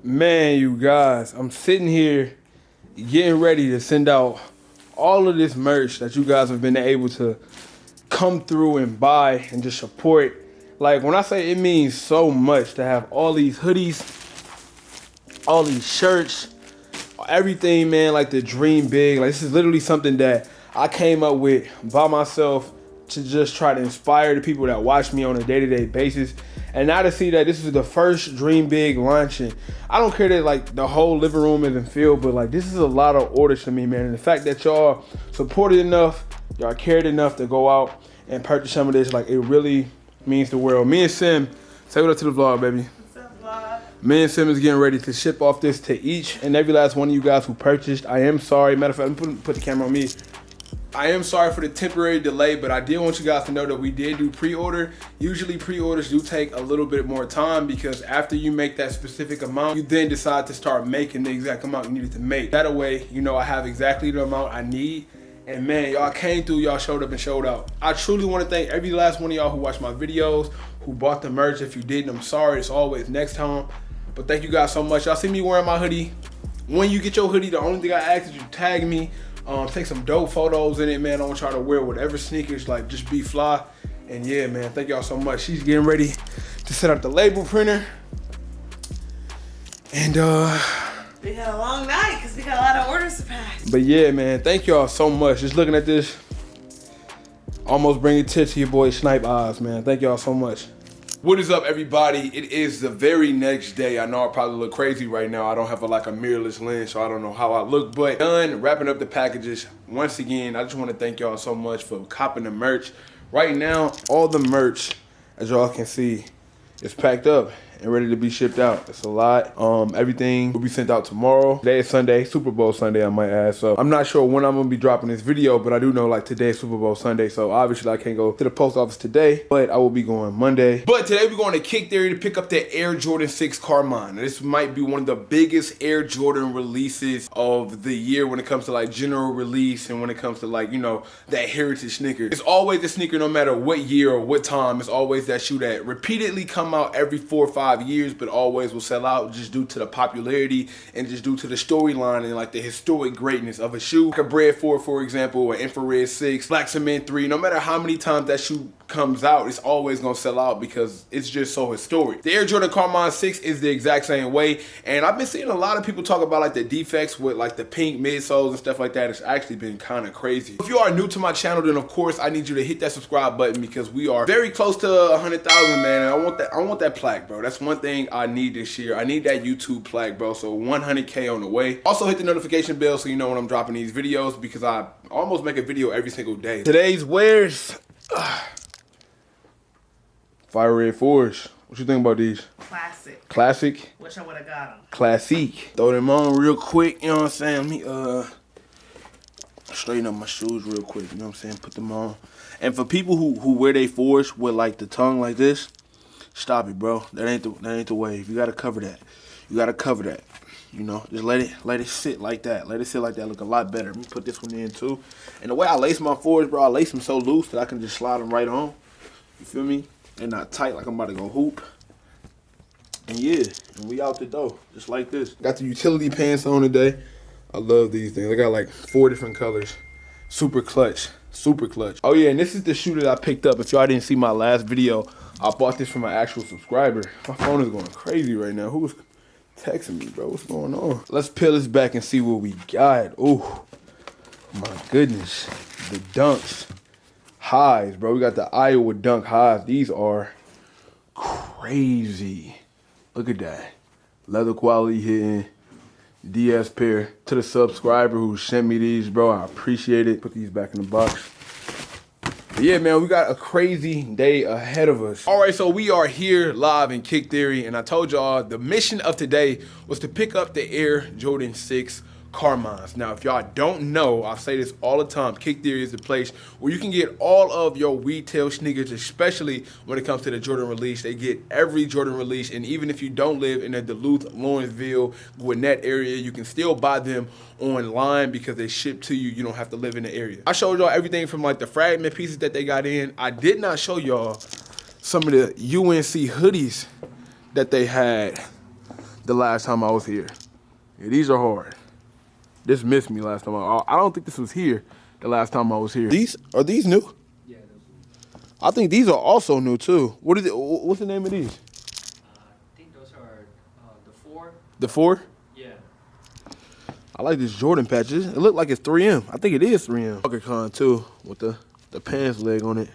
Man, you guys, I'm sitting here getting ready to send out all of this merch that you guys have been able to come through and buy and just support. Like, when I say it means so much to have all these hoodies, all these shirts, everything, man, like the dream big. Like, this is literally something that I came up with by myself to just try to inspire the people that watch me on a day-to-day basis. And now to see that this is the first Dream Big launching, I don't care that like the whole living room isn't filled, but like this is a lot of orders for me, man. And the fact that y'all supported enough, y'all cared enough to go out and purchase some of this, like it really means the world. Me and Sim, say what up to the vlog, baby. What's up, vlog? Me and Sim is getting ready to ship off this to each and every last one of you guys who purchased. I am sorry. Matter of fact, let me put the camera on me. I am sorry for the temporary delay, but I did want you guys to know that we did do pre-order. Usually pre-orders do take a little bit more time because after you make that specific amount, you then decide to start making the exact amount you needed to make. That way, you know I have exactly the amount I need. And man, y'all came through, y'all showed up and showed out. I truly want to thank every last one of y'all who watched my videos, who bought the merch. If you didn't, I'm sorry, it's always next time. But thank you guys so much. Y'all see me wearing my hoodie. When you get your hoodie, the only thing I ask is you tag me. Take some dope photos in it, man. I want y'all to wear whatever sneakers, like just be fly. And yeah, man, thank y'all so much. She's getting ready to set up the label printer. And We got a long night because we got a lot of orders to pack. but yeah, man, thank y'all so much. Just looking at this, almost bringing tears to your boy Snipe eyes, man. Thank y'all so much. What is up, everybody? It is the very next day. I know I probably look crazy right now. I don't have like a mirrorless lens, so I don't know how I look, but done wrapping up the packages. Once again, I just want to thank y'all so much for copping the merch. Right now, all the merch, as y'all can see, is packed up and ready to be shipped out. It's a lot. Everything will be sent out tomorrow. Today is Sunday, Super Bowl Sunday, I might add. So I'm not sure when I'm gonna be dropping this video, but I do know like today is Super Bowl Sunday. So obviously I can't go to the post office today, but I will be going Monday. But today we're going to Kick Theory to pick up the Air Jordan 6 Carmine. This might be one of the biggest Air Jordan releases of the year when it comes to like general release and when it comes to like, you know, that heritage sneaker. It's always a sneaker no matter what year or what time. It's always that shoe that repeatedly come out every 4 or 5 years, but always will sell out just due to the popularity and just due to the storyline and like the historic greatness of a shoe. Like a Bread 4, for example, or Infrared 6, Black Cement 3. No matter how many times that shoe comes out, it's always gonna sell out because it's just so historic. The Air Jordan Carmine 6 is the exact same way, and I've been seeing a lot of people talk about like the defects with like the pink midsoles and stuff like that. It's actually been kind of crazy. If you are new to my channel, then of course I need you to hit that subscribe button because we are very close to 100,000, man. And I want that plaque, bro. That's one thing I need this year. I need that YouTube plaque, bro. So 100K on the way. Also hit the notification bell so you know when I'm dropping these videos because I almost make a video every single day. Today's wears. Fire Red 4s. What you think about these? Classic. Classic? Wish I would have got them. Classic. Throw them on real quick, you know what I'm saying? Let me straighten up my shoes real quick, you know what I'm saying? Put them on. And for people who wear their 4s with like the tongue like this, stop it, bro. That ain't the way. You gotta cover that. You gotta cover that. You know, just let it sit like that. Let it sit like that. Look a lot better. Let me put this one in too. And the way I lace my 4s, bro, I lace them so loose that I can just slide them right on. You feel me? They're not tight like I'm about to go hoop. And yeah, and we out the door, just like this. Got the utility pants on today. I love these things. I got like 4 different colors. Super clutch, super clutch. Oh yeah, and this is the shoe that I picked up. If y'all didn't see my last video, I bought this from an actual subscriber. My phone is going crazy right now. Who's texting me, bro? What's going on? Let's peel this back and see what we got. Oh, my goodness. The Dunks. Highs, bro. We got the Iowa Dunk highs. These are crazy. Look at that. Leather quality hitting. DS pair. To the subscriber who sent me these, bro, I appreciate it. Put these back in the box. But yeah, man, we got a crazy day ahead of us. All right, so we are here live in Kick Theory, and I told y'all the mission of today was to pick up the Air Jordan 6 Carmines. Now, if y'all don't know, I say this all the time, Kick Theory is the place where you can get all of your retail sneakers, especially when it comes to the Jordan release. They get every Jordan release, and even if you don't live in the Duluth, Lawrenceville, Gwinnett area, you can still buy them online because they ship to you. You don't have to live in the area. I showed y'all everything from like the fragment pieces that they got in. I did not show y'all some of the UNC hoodies that they had the last time I was here. Yeah, these are hard. This missed me last time. I don't think this was here the last time I was here. Are these new? Yeah, those are. I think these are also new too. What's the name of these? I think those are the 4. The 4? Yeah. I like this Jordan patches. It look like it's 3M. I think it is 3M. Con too, with the pants leg on it.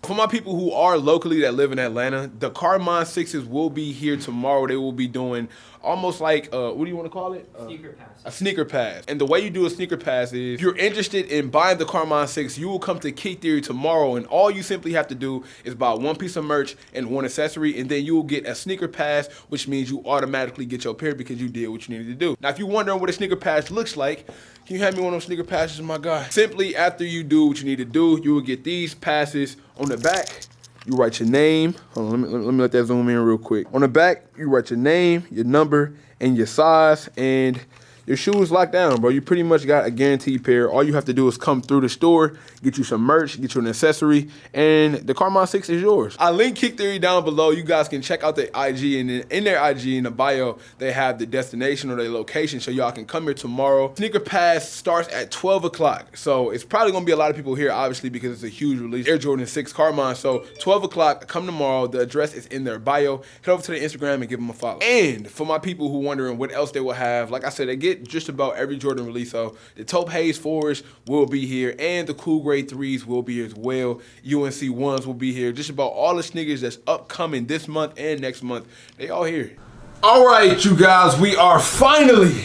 For my people who are locally that live in Atlanta, the Carmine 6s will be here tomorrow. They will be doing almost like, what do you want to call it? Sneaker pass. A sneaker pass. And the way you do a sneaker pass is, if you're interested in buying the Carmine 6, you will come to Kick Theory tomorrow, and all you simply have to do is buy one piece of merch and one accessory, and then you will get a sneaker pass, which means you automatically get your pair because you did what you needed to do. Now, if you're wondering what a sneaker pass looks like, can you hand me one of those sneaker passes, my guy? Simply, after you do what you need to do, you will get these passes. On the back, you write your name. Hold on, let me let that zoom in real quick. On the back, you write your name, your number, and your size, and your shoes locked down, bro. You pretty much got a guaranteed pair. All you have to do is come through the store, get you some merch, get you an accessory, and the Carmine 6 is yours. I link Kick Theory down below. You guys can check out the IG, and in their IG, in the bio, they have the destination or their location, so y'all can come here tomorrow. Sneaker Pass starts at 12 o'clock, so it's probably gonna be a lot of people here, obviously, because it's a huge release. Air Jordan 6 Carmine, so 12 o'clock, come tomorrow. The address is in their bio. Head over to the Instagram and give them a follow. And for my people who wondering what else they will have, like I said, they get just about every Jordan release. So the Taupe Haze 4s will be here, and the Cool Grade 3s will be here as well. UNC 1s will be here. Just about all the sneakers that's upcoming this month and next month, they all here. All right, you guys, we are finally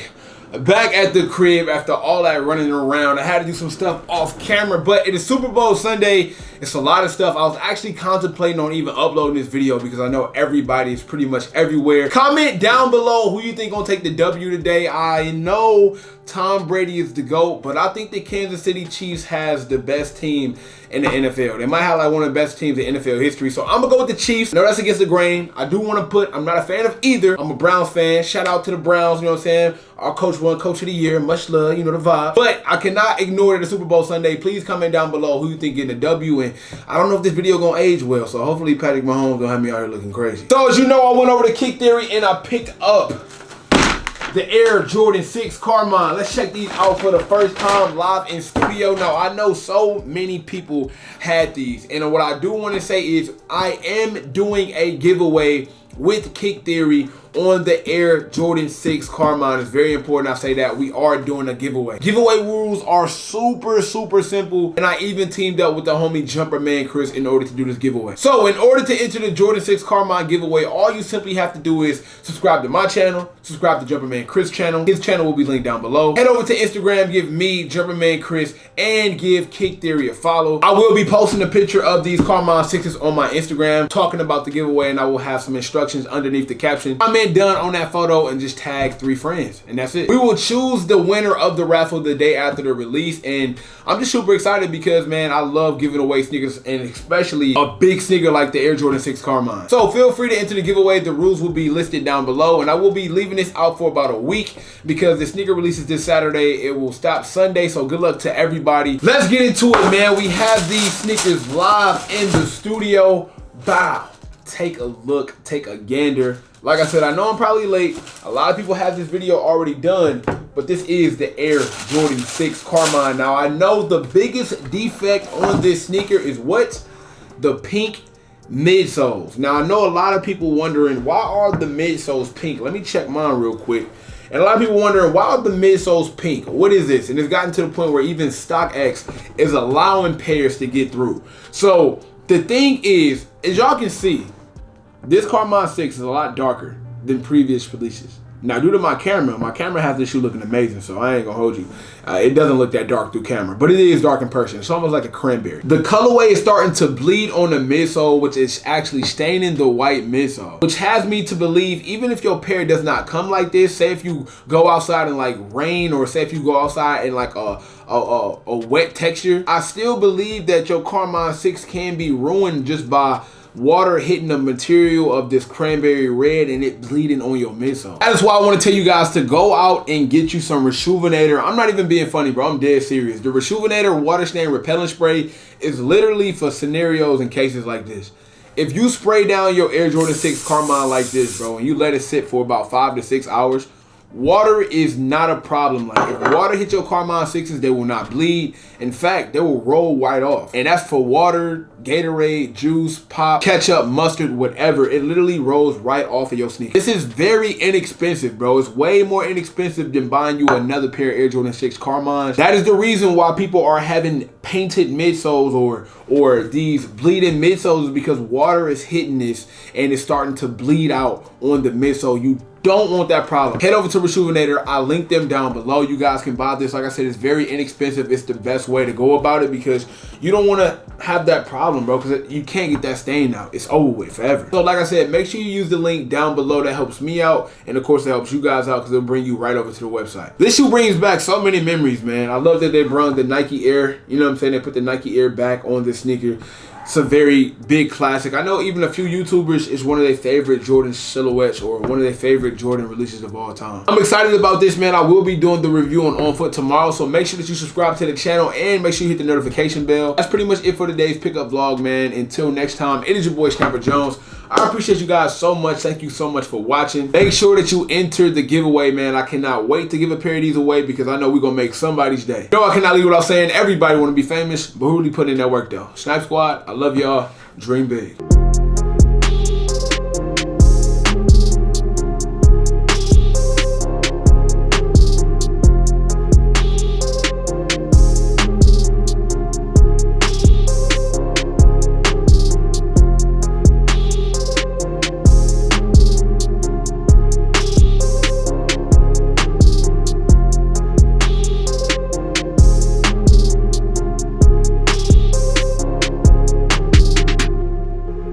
back at the crib after all that running around. I had to do some stuff off camera, but it is Super Bowl Sunday. It's a lot of stuff. I was actually contemplating on even uploading this video because I know everybody is pretty much everywhere. Comment down below who you think gonna take the W today. I know Tom Brady is the GOAT, but I think the Kansas City Chiefs has the best team in the NFL. They might have like one of the best teams in NFL history. So I'm gonna go with the Chiefs. I know that's against the grain. I do want to put, I'm not a fan of either. I'm a Browns fan. Shout out to the Browns, you know what I'm saying? Our coach won Coach of the Year. Much love, you know the vibe. But I cannot ignore the Super Bowl Sunday. Please comment down below who you think getting the W. And I don't know if this video gonna age well, so hopefully Patrick Mahomes don't have me out here looking crazy. So as you know, I went over to Kick Theory and I picked up the Air Jordan 6 Carmine. Let's check these out for the first time live in studio. Now, I know so many people had these, and what I do want to say is I am doing a giveaway with Kick Theory on the Air Jordan 6 Carmine. It's very important I say that we are doing a giveaway. Giveaway rules are super simple, and I even teamed up with the homie Jumperman Kris in order to do this giveaway. So in order to enter the Jordan 6 Carmine giveaway, all you simply have to do is subscribe to my channel, subscribe to Jumperman Kris channel. His channel will be linked down below. Head over to Instagram, give me Jumperman Kris, and give Kick Theory a follow. I will be posting a picture of these Carmine 6s on my Instagram talking about the giveaway, and I will have some instructions underneath the caption. Comment done on that photo and just tag 3 friends, and that's it. We will choose the winner of the raffle the day after the release, and I'm just super excited because, man, I love giving away sneakers, and especially a big sneaker like the Air Jordan 6 Carmine. So feel free to enter the giveaway. The rules will be listed down below, and I will be leaving this out for about a week because the sneaker releases this Saturday. It will stop Sunday, so good luck to everybody. Let's get into it, man. We have these sneakers live in the studio. Bow. Take a look, take a gander. Like I said, I know I'm probably late. A lot of people have this video already done, but this is the Air Jordan 6 Carmine. Now, I know the biggest defect on this sneaker is what? The pink midsoles. Now, I know a lot of people wondering, why are the midsoles pink? Let me check mine real quick. And a lot of people wondering, why are the midsoles pink? What is this? And it's gotten to the point where even StockX is allowing pairs to get through. So the thing is, as y'all can see, this Carmine 6 is a lot darker than previous releases. Now, due to my camera has this shoe looking amazing, so I ain't gonna hold you. It doesn't look that dark through camera, but it is dark in person. It's almost like a cranberry. The colorway is starting to bleed on the midsole, which is actually staining the white midsole, which has me to believe even if your pair does not come like this, say if you go outside in like rain, or say if you go outside in like a wet texture, I still believe that your Carmine 6 can be ruined just by water hitting the material of this cranberry red and it bleeding on your midsole. That's why I want to tell you guys to go out and get you some Rejuvenator. I'm not even being funny, bro. I'm dead serious. The Rejuvenator water stain repellent spray is literally for scenarios and cases like this. If you spray down your Air Jordan 6 Carmine like this, bro, and you let it sit for about 5 to 6 hours, water is not a problem. Like, if water hits your Carmine 6s, they will not bleed. In fact, they will roll right off. And that's for water, Gatorade, juice, pop, ketchup, mustard, whatever. It literally rolls right off of your sneaker. This is very inexpensive, bro. It's way more inexpensive than buying you another pair of Air Jordan 6 Carmines. That is the reason why people are having painted midsoles or these bleeding midsoles, is because water is hitting this and it's starting to bleed out on the midsole. You don't want that problem. Head over to Rejuvenator. I'll link them down below. You guys can buy this. Like I said, it's very inexpensive. It's the best way to go about it because you don't want to have that problem, bro, because you can't get that stain out. It's over with forever. So like I said, make sure you use the link down below. That helps me out, and of course it helps you guys out because it'll bring you right over to the website. This shoe brings back so many memories, man. I love that they brought the Nike Air. You know what I'm saying? They put the Nike Air back on this sneaker. It's a very big classic. I know even a few YouTubers, it's one of their favorite Jordan silhouettes or one of their favorite Jordan releases of all time. I'm excited about this, man. I will be doing the review on Foot tomorrow, so make sure that you subscribe to the channel and make sure you hit the notification bell. That's pretty much it for today's pickup vlog, man. Until next time, it is your boy Snapper Jones. I appreciate you guys so much. Thank you so much for watching. Make sure that you enter the giveaway, man. I cannot wait to give a pair of these away because I know we're going to make somebody's day. No, I cannot leave without saying everybody want to be famous, but who really put in that work, though? Snipe Squad, I love y'all. Dream big.